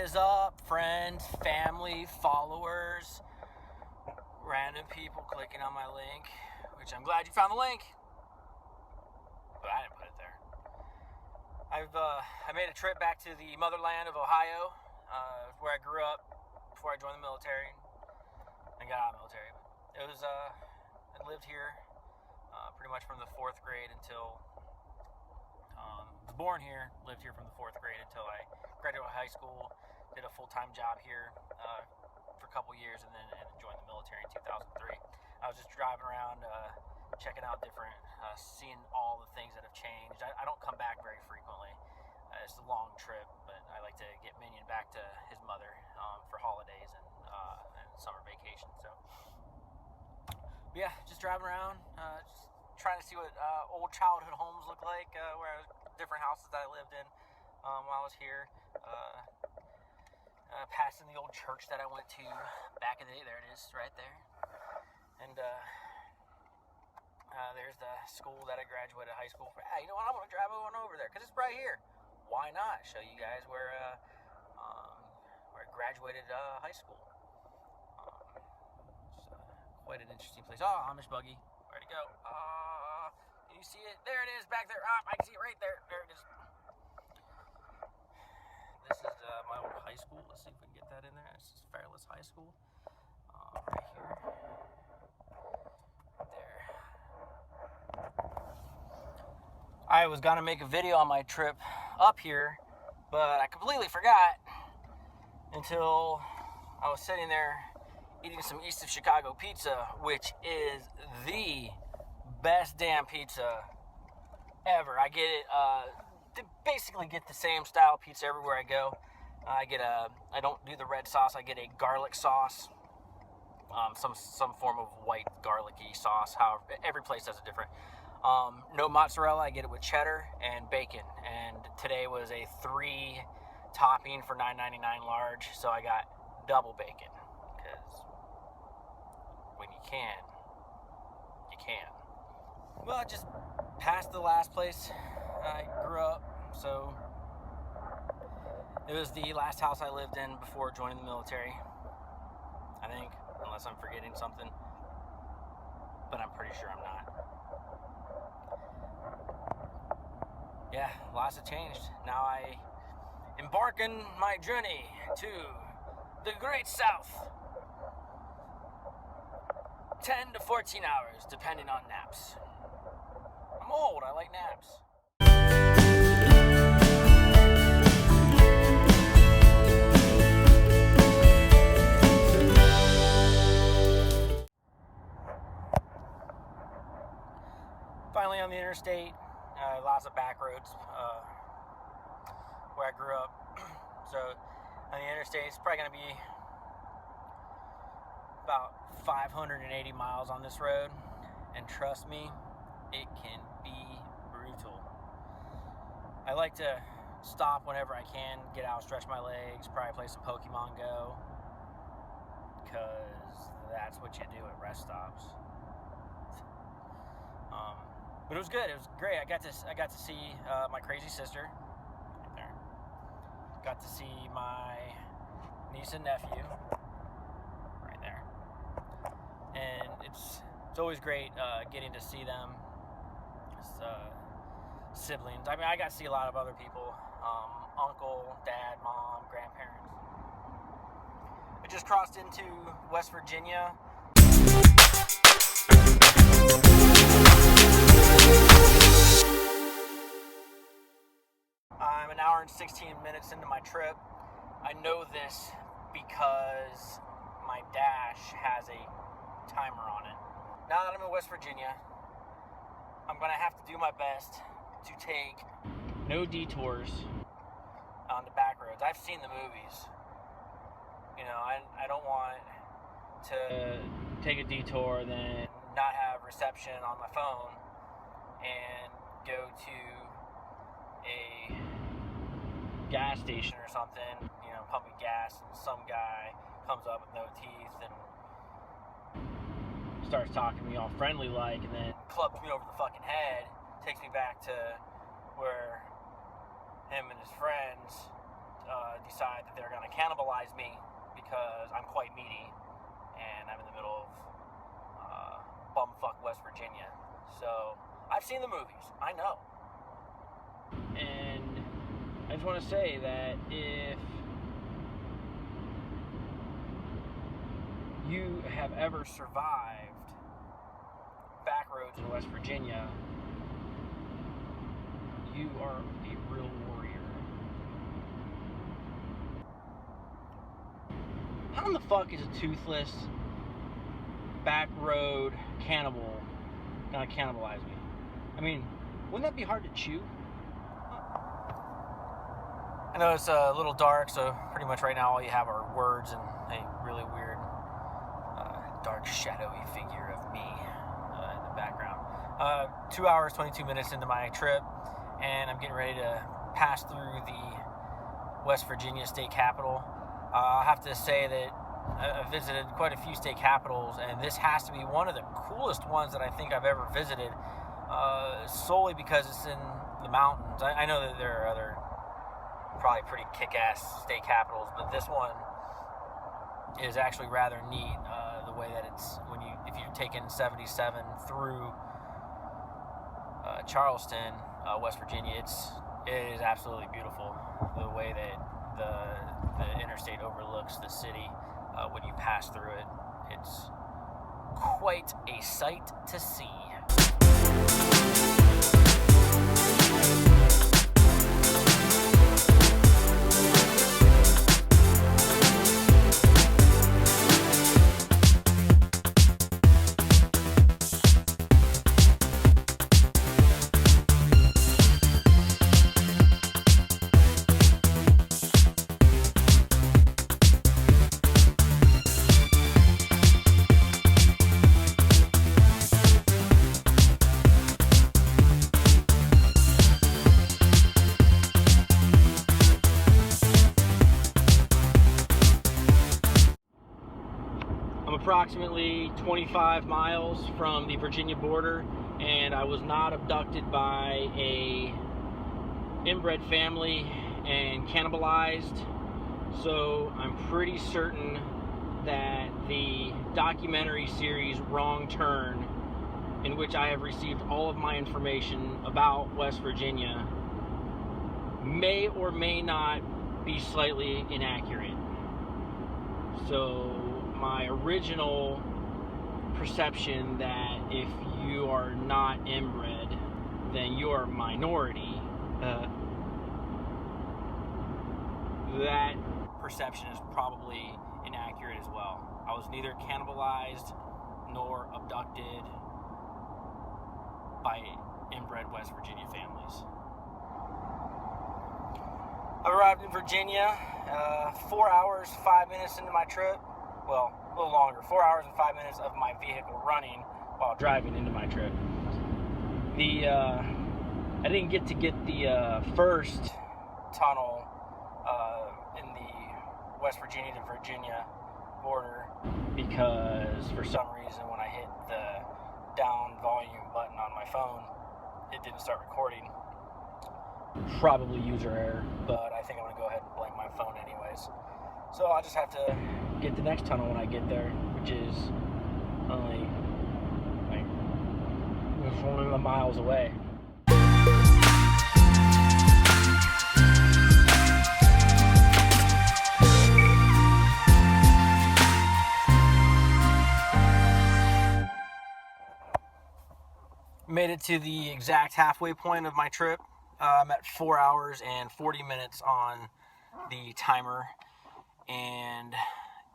is up, friends, family, followers, random people clicking on my link, which I'm glad you found the link, but I didn't put it there. I made a trip back to the motherland of Ohio, where I grew up before I joined the military and got out of the military. It was, I lived here pretty much from the 4th grade until, was born here, lived here from the 4th grade until I graduated high school, did a full-time job here for a couple years, and then joined the military in 2003. I was just driving around, checking out different, seeing all the things that have changed. I don't come back very frequently. It's a long trip, but I like to get Minion back to his mother for holidays and summer vacation. So, but yeah, just driving around, just trying to see what old childhood homes look like, where different houses that I lived in while I was here. Passing the old church that I went to back in the day. There it is, right there. And there's the school that I graduated high school from. You know what? I'm gonna drive on over there because it's right here. Why not show you guys where I graduated high school? It's quite an interesting place. Oh, Amish buggy. Where'd it go? Can you see it? There it is, back there. I can see it right there. There it is. This is my old high school. Let's see if we can get that in there. This is Fairless High School. Right here. There. I was gonna make a video on my trip up here, but I completely forgot until I was sitting there eating some East of Chicago pizza, which is the best damn pizza ever. I get it, basically get the same style pizza everywhere I go. I don't do the red sauce, I get a garlic sauce, some form of white garlicky sauce. However, every place has a different. No mozzarella, I get it with cheddar and bacon. And today was a 3 topping for $9.99 large, so I got double bacon. Because when you can, you can. Well, I just passed the last place I grew up, so it was the last house I lived in before joining the military, I think, unless I'm forgetting something, but I'm pretty sure I'm not. Yeah, lots have changed. Now I embark on my journey to the Great South. 10 to 14 hours, depending on naps. I'm old, I like naps. Finally on the interstate. Lots of back roads where I grew up. So on the interstate, it's probably going to be about 580 miles on this road. And trust me, it can be brutal. I like to stop whenever I can, get out, stretch my legs, probably play some Pokemon Go. Because that's what you do at rest stops. But it was good. It was great. I got to see my crazy sister. Right there. Got to see my niece and nephew. Right there. And it's always great getting to see them. Siblings. I mean, I got to see a lot of other people. Uncle, dad, mom, grandparents. I just crossed into West Virginia. I'm an hour and 16 minutes into my trip. I know this because my dash has a timer on it. Now that I'm in West Virginia, I'm going to have to do my best to take no detours on the back roads. I've seen the movies. You know, I don't want to take a detour, then not have reception on my phone, and go to a gas station or something, you know, pumping gas, and some guy comes up with no teeth and starts talking to me all friendly like, and then clubs me over the fucking head, takes me back to where him and his friends decide that they're going to cannibalize me because I'm quite meaty and I'm in the middle of bumfuck West Virginia. So I've seen the movies. I know. And I just want to say that if you have ever survived back roads in West Virginia, you are a real warrior. How in the fuck is a toothless back road cannibal gonna cannibalize me? I mean, wouldn't that be hard to chew? I know it's a little dark, so pretty much right now all you have are words and a really weird, dark, shadowy figure of me in the background. 2 hours, 22 minutes into my trip, and I'm getting ready to pass through the West Virginia state capitol. I have to say that I've visited quite a few state capitals, and this has to be one of the coolest ones that I think I've ever visited, solely because it's in the mountains. I know that there are other probably pretty kick-ass state capitals, but this one is actually rather neat. The way that it's if you've taken 77 through Charleston, West Virginia, it is absolutely beautiful. The way that the interstate overlooks the city when you pass through it, it's quite a sight to see. Approximately 25 miles from the Virginia border, and I was not abducted by a inbred family and cannibalized, so I'm pretty certain that the documentary series Wrong Turn, in which I have received all of my information about West Virginia, may or may not be slightly inaccurate. So my original perception that if you are not inbred, then you are a minority, that perception is probably inaccurate as well. I was neither cannibalized nor abducted by inbred West Virginia families. I arrived in Virginia 4 hours, 5 minutes into my trip. Well, a little longer, 4 hours and 5 minutes of my vehicle running while driving into my trip. I didn't get the first tunnel in the West Virginia to Virginia border because for some reason when I hit the down volume button on my phone, it didn't start recording. Probably user error, but I think I'm going to go ahead and blame my phone anyways. So I'll just have to get the next tunnel when I get there, which is only like 4 miles away. Made it to the exact halfway point of my trip. I'm at 4 hours and 40 minutes on the timer, and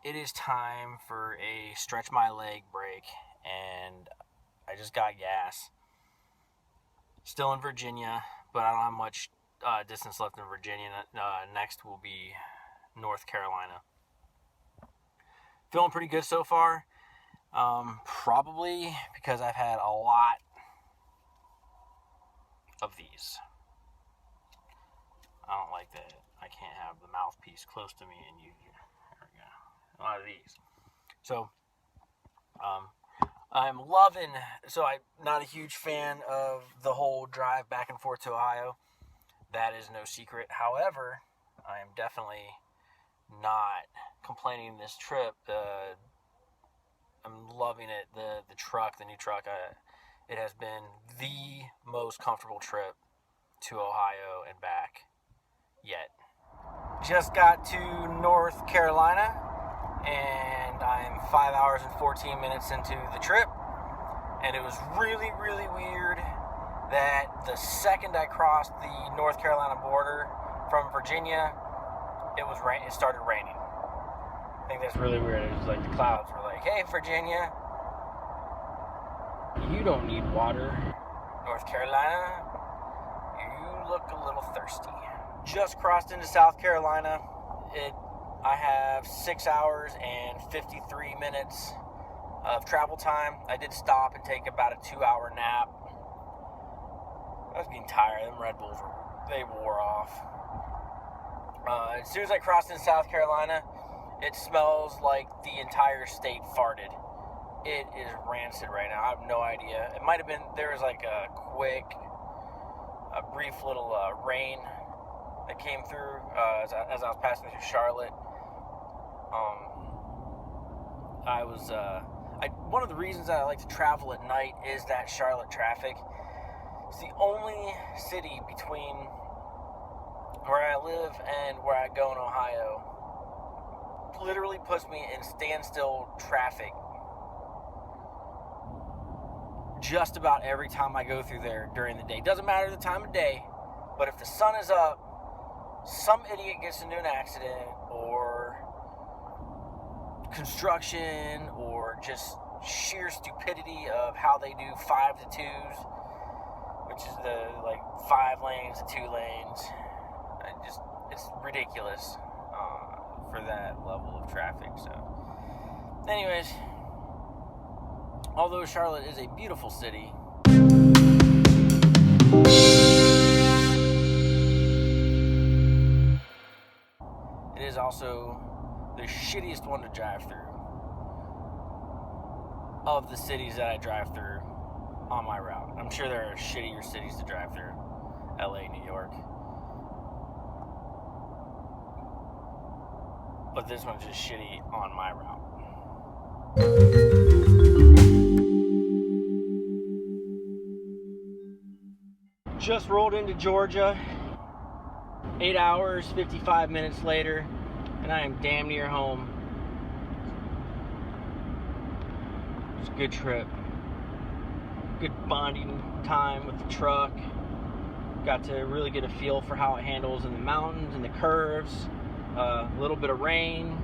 it is time for a stretch my leg break, and I just got gas. Still in Virginia, but I don't have much distance left in Virginia. Next will be North Carolina. Feeling pretty good so far, probably because I've had a lot of these. I don't like that I can't have the mouthpiece close to me and you, there we go, a lot of these. So, I'm loving, so I'm not a huge fan of the whole drive back and forth to Ohio. That is no secret. However, I am definitely not complaining this trip. I'm loving it. The new truck, it has been the most comfortable trip to Ohio and back yet. Just got to North Carolina, and I'm 5 hours and 14 minutes into the trip, and it was really, really weird that the second I crossed the North Carolina border from Virginia, it started raining. I think that's really weird. It was like the clouds were like, "Hey, Virginia, you don't need water. North Carolina, you look a little thirsty." Just crossed into South Carolina. I have 6 hours and 53 minutes of travel time. I did stop and take about a 2-hour nap. I was getting tired. Them Red Bulls, they wore off. As soon as I crossed into South Carolina, it smells like the entire state farted. It is rancid right now. I have no idea. It might have been, there was like a brief little rain that came through as I was passing through Charlotte. One of the reasons that I like to travel at night is that Charlotte traffic. It's the only city between where I live and where I go in Ohio. Literally puts me in standstill traffic just about every time I go through there during the day. Doesn't matter the time of day, but if the sun is up, some idiot gets into an accident, or construction, or just sheer stupidity of how they do 5 to 2s, which is the 5 lanes to 2 lanes. It's ridiculous for that level of traffic. So, anyways, although Charlotte is a beautiful city, it is also the shittiest one to drive through of the cities that I drive through on my route. I'm sure there are shittier cities to drive through. LA, New York. But this one's just shitty on my route. Just rolled into Georgia. 8 hours, 55 minutes later, and I am damn near home. It's a good trip. Good bonding time with the truck. Got to really get a feel for how it handles in the mountains and the curves. A little bit of rain.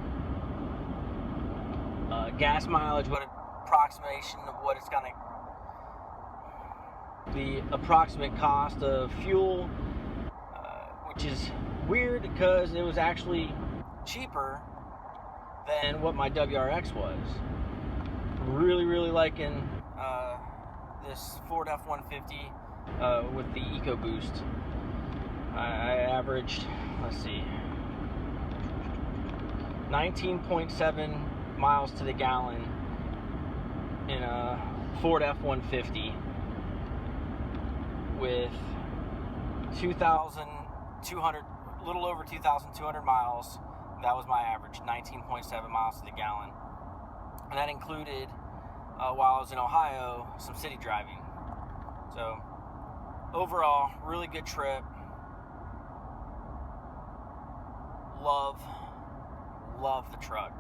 Gas mileage, what approximation of what it's gonna, the approximate cost of fuel, which is weird because it was actually cheaper than what my WRX was. Really, really liking this Ford F-150 with the EcoBoost. I averaged, let's see, 19.7 miles to the gallon in a Ford F-150 with 2,200, a little over 2,200 miles. That was my average, 19.7 miles to the gallon. And that included, while I was in Ohio, some city driving. So, overall, really good trip. Love the truck.